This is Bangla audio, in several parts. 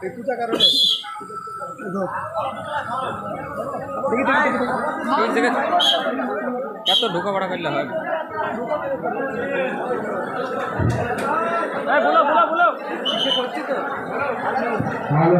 पूजा करो এত ঢোকা পড়া করলে হয় বলো বলো বলো করছি তো ভালো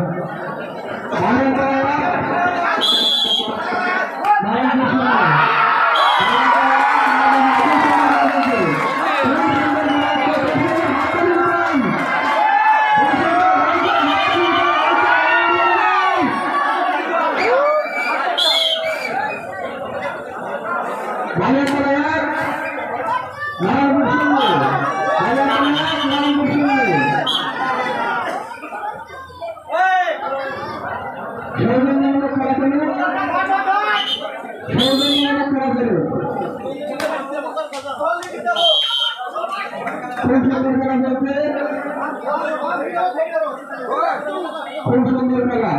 খুব সুন্দর মেলা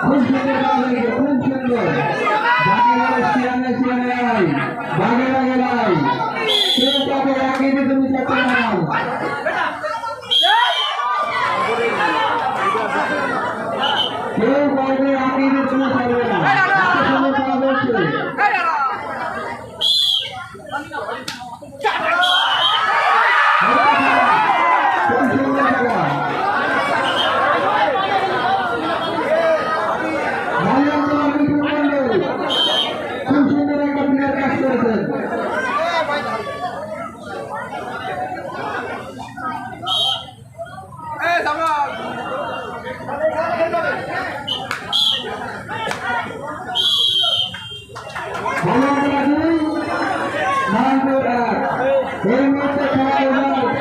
খুব সুন্দর খুব সুন্দর বাগে বাগে লাই কেউ পাবে আগে তুমি চারটে নাও কেউ পাবে আগে তুমি পারবে না সময় পাওয়া যাচ্ছে খুব সুন্দর একটা প্লেয়ার কাজ করেছেন এই মুহূর্তে খেলা এবার ভালো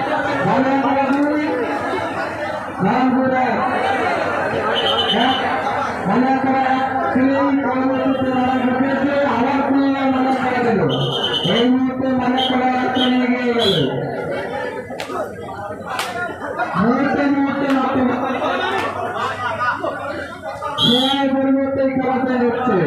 এই মুহূর্তে মনে করা চলে গিয়ে গেল মুহূর্তে সময়ের পরিবর্তে খেলাতে হচ্ছে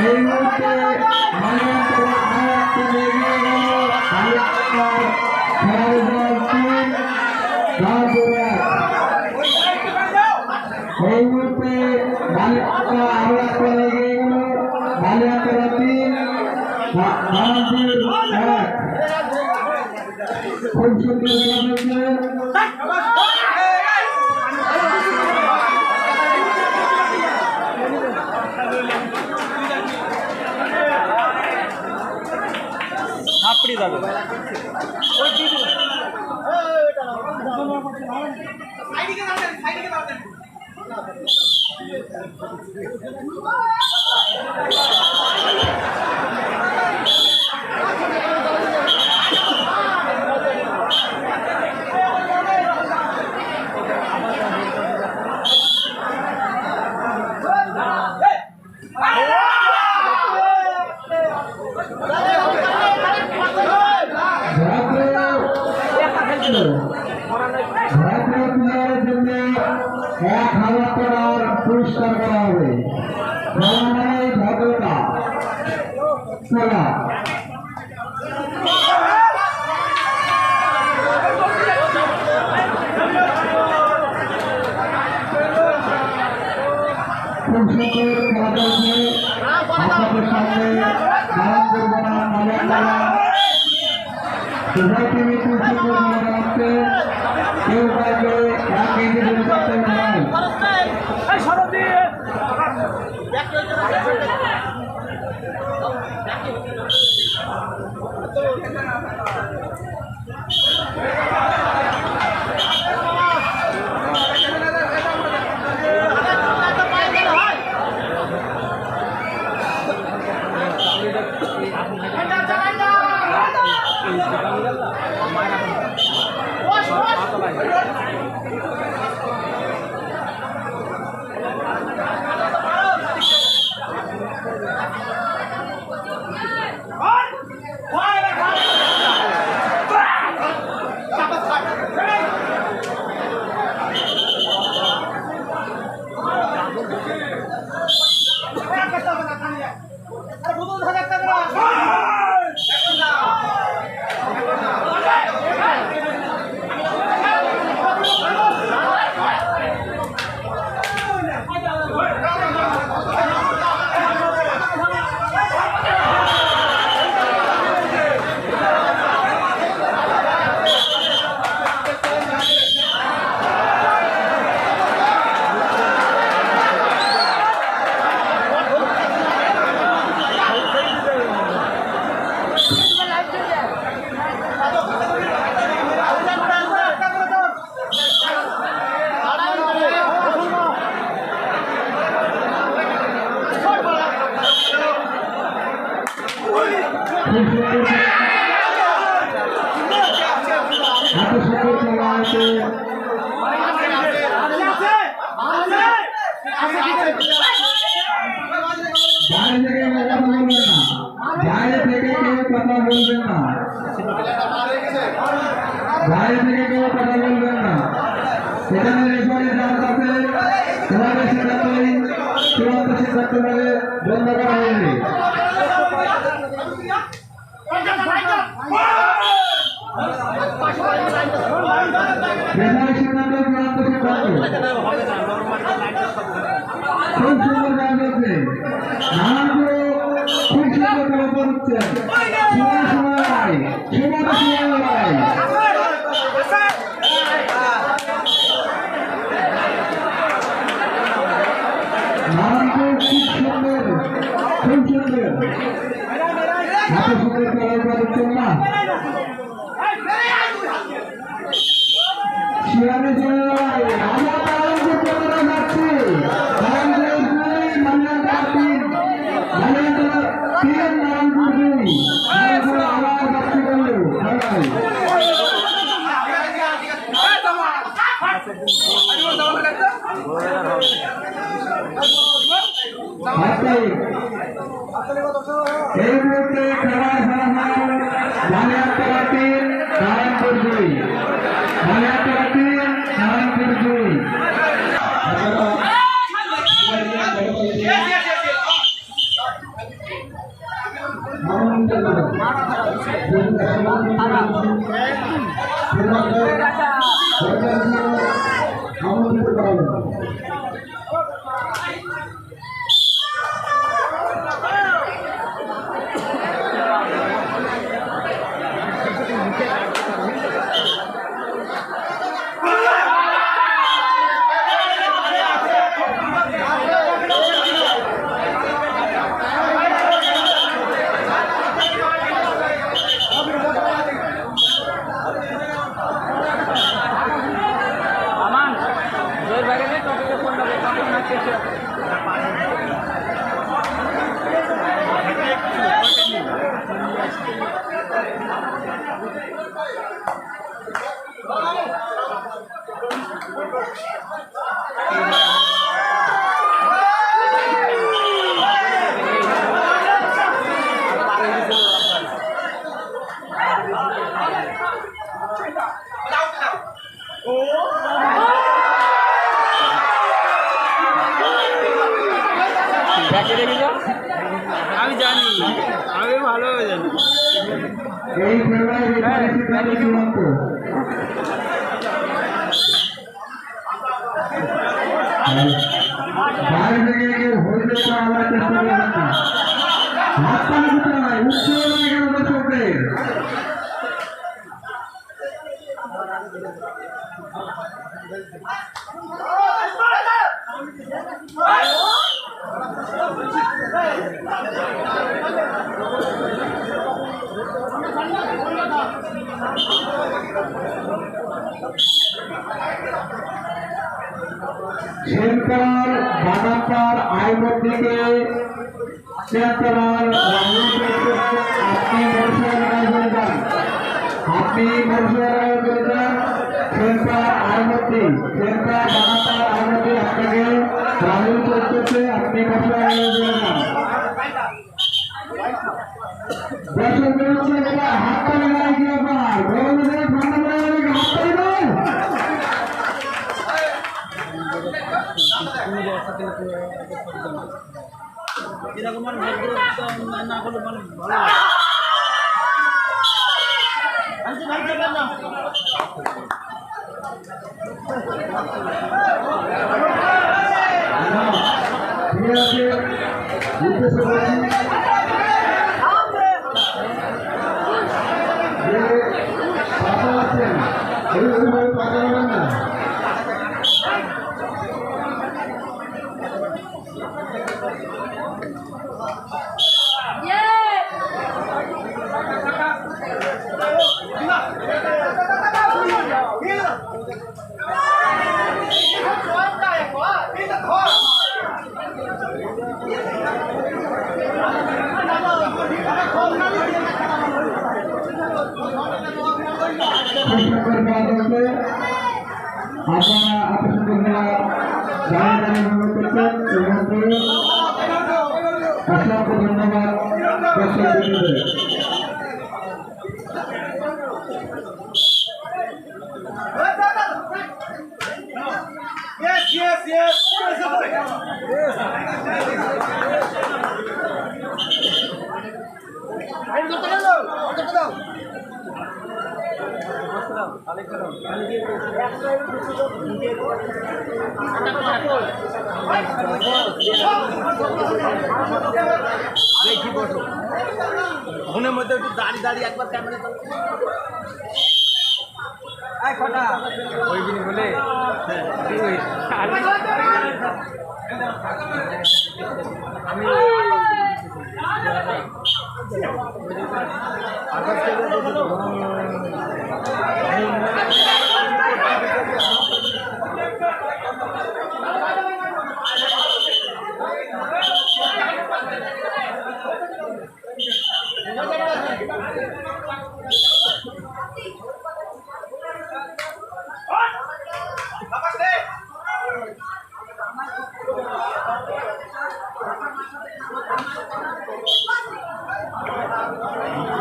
এই মুহূর্তে এই মুহূর্তে আরো একটা লেগে গেল বালিয়াতলা 3 খুব সুন্দর আপনি যাবে পুরস্কার করা হবে ভদ্রতা খেলা খুব সুন্দর খেলা চলছে আপনাদের সামনে ধারণ করবো না টিভি খুব সুন্দর খেলা হচ্ছে কেউ পাইলে এক কেজি ধরে করতে হয় খুব সুন্দর এত সুন্দর খেলা আছে বাইরে থেকে কথা বলবেন না বাইরে থেকে কেউ কথা বলবেন না এখানে রেফারি যার কাছে তোমাদের সেটাতেই চূড়ান্ত সিদ্ধান্ত নেবে বন্ধ করা হয়নি রেফারি সিদ্ধান্ত চূড়ান্ত সিদ্ধান্ত খুব সুন্দর গান হচ্ছে নানানগুলো খুব সুন্দর করে পড়ছে সময় সময় লড়াই সময় সময় লড়াই নানানগুলো খুব সুন্দর খুব সুন্দর এত সুন্দর খেলার পাচ্ছেন না শিয়ানে চলে লড়াই আমরা পালন করতে যাচ্ছি এই মুহূর্তে খেলার ফলাফল বালিয়াতলা 3 নারায়ণপুর 2 বালিয়াতলা 3 নারায়ণপুর 2 আমি জানি আমি ভালো জানি এই খেলায় রেফারি চূড়ান্ত বাইরে থেকে কেউ হইতে পারার চেষ্টা করবেন না হাত পানি দিতে হয় উৎসাহ লাগে কেন দর্শকদের সেন্টার বাগানপার আইমন্দিকে সেন্টার আপনি মনসুর সেন্টার আইমন্দি সেন্টার বাগানপার আইমন্দি আপনাকে রাহুল করতেছে আপনি মনসুর দর্শক বেরোচ্ছে হাত তালি মারা কি ব্যাপার গরম ঠান্ডা পড়ে হাত তালি দাও এরকম না করলে মানে ভালো না দাঁড়িয়ে অনুরোধ করছেন অসংখ্য ধন্যবাদ দর্শক বৃন্দদের। ফোনের মধ্যে একটু দাঁড়িয়ে দাঁড়িয়ে একবার ক্যামেরা ওই দিন বলে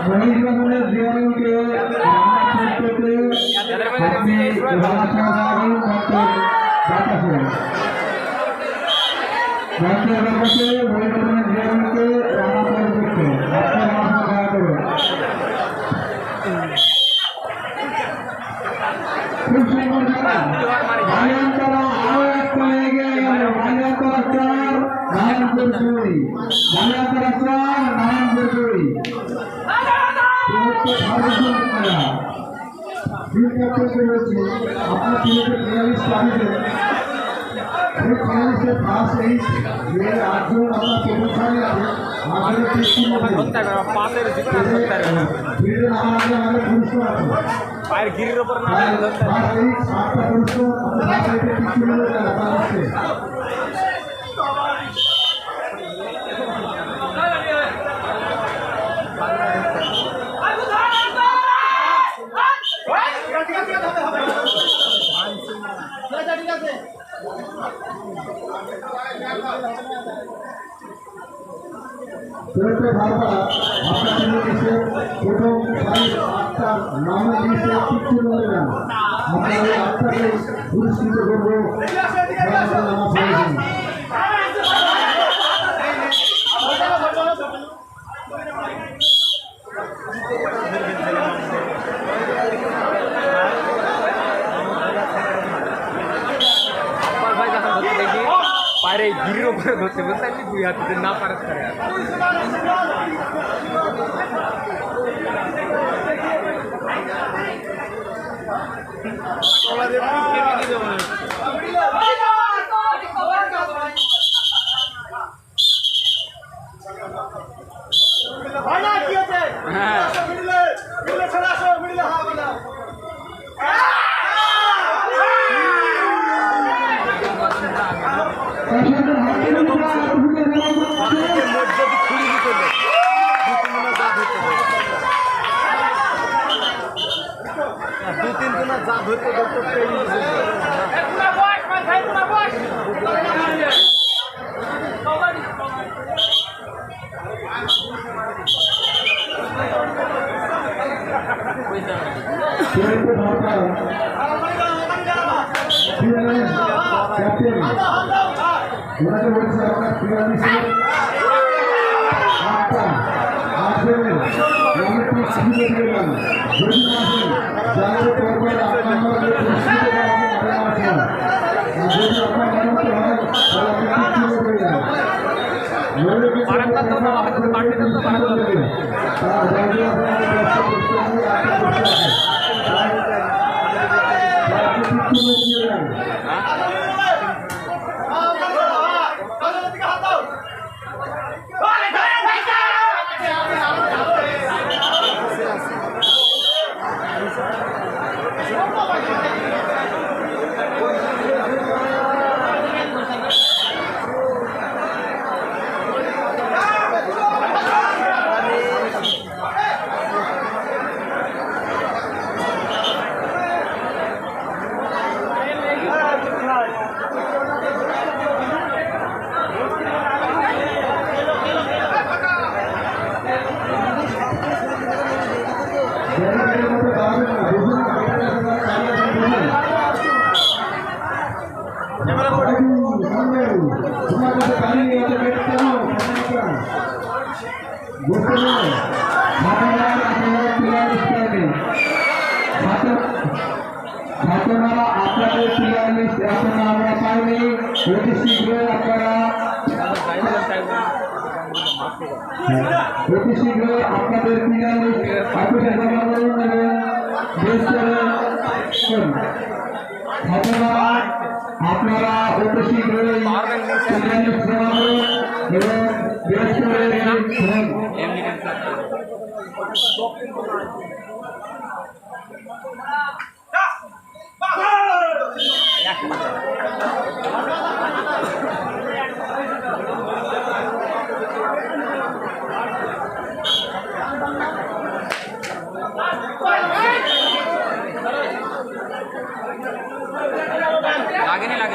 আমি মহিলাদের জীবনকে আপনি রামাসাগর বাতাসে মহিলাদের জীবনকে রামাসাগর করতে আপনার মাথা খাওয়া করে খুব সুন্দর ভাইয়ান্তরা আরো একটা লেগে গেল ভাইয়ান্তরা চার নারায়ণপুর দুই ভাইয়ান্তরা চার নারায়ণপুর দুই আপনার টিমকে ফিনালিস্ট পাঠিয়েছেন সেই ফিনালিস্টের ফার্স্ট এই আটজন আপনার প্রতিষ্ঠানে আছে আমাদের আমাদের পুরস্কার আছে পায়ের গিরির ওপর না আটটা পুরস্কার আপনার টিমে প্রথম 8টা নামের লিস্টে কিছু বলে না আমরা ওই 8টাকে পুরস্কৃত করবো পায়ের এই গিরির ওপরে ধরতে বলতে আমি 2 হাতে না পারাত করে ওনাকে বলছে আপনার পিরামিডের আটটা আসবেন আমি তো শিখে দিলাম যদি না আসেন যাদের পরপর আপনার যদি আপনার মনে হয় তাহলে আপনি কিছু হয়ে যান তোমার কাছে পানি নিয়ে আছে বেশ কেন বুঝতে পারো ঘটনারা আপনাদের প্লেয়ার লিস্ট এখন আমরা পাইনি অতি শীঘ্রই আপনাদের প্লেয়ার লিস্ট অফিসে জমা করুন এবং বেশ করে ঘটনারা আপনারা অতি শীঘ্রই প্লেয়ার লিস্ট জমা করুন এবং বেশ করে লাগেনি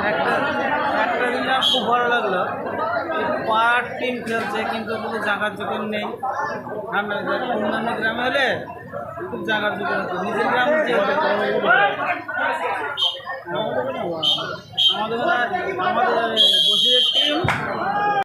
একটা দিলাম খুব ভালো লাগলো পার টিম খেলছে কিন্তু কোনো জায়গার জোগাড় নেই অন্যান্য গ্রামে হলে খুব জায়গার জোগাড় হতো নিজের গ্রাম আমাদের বসিরের টিম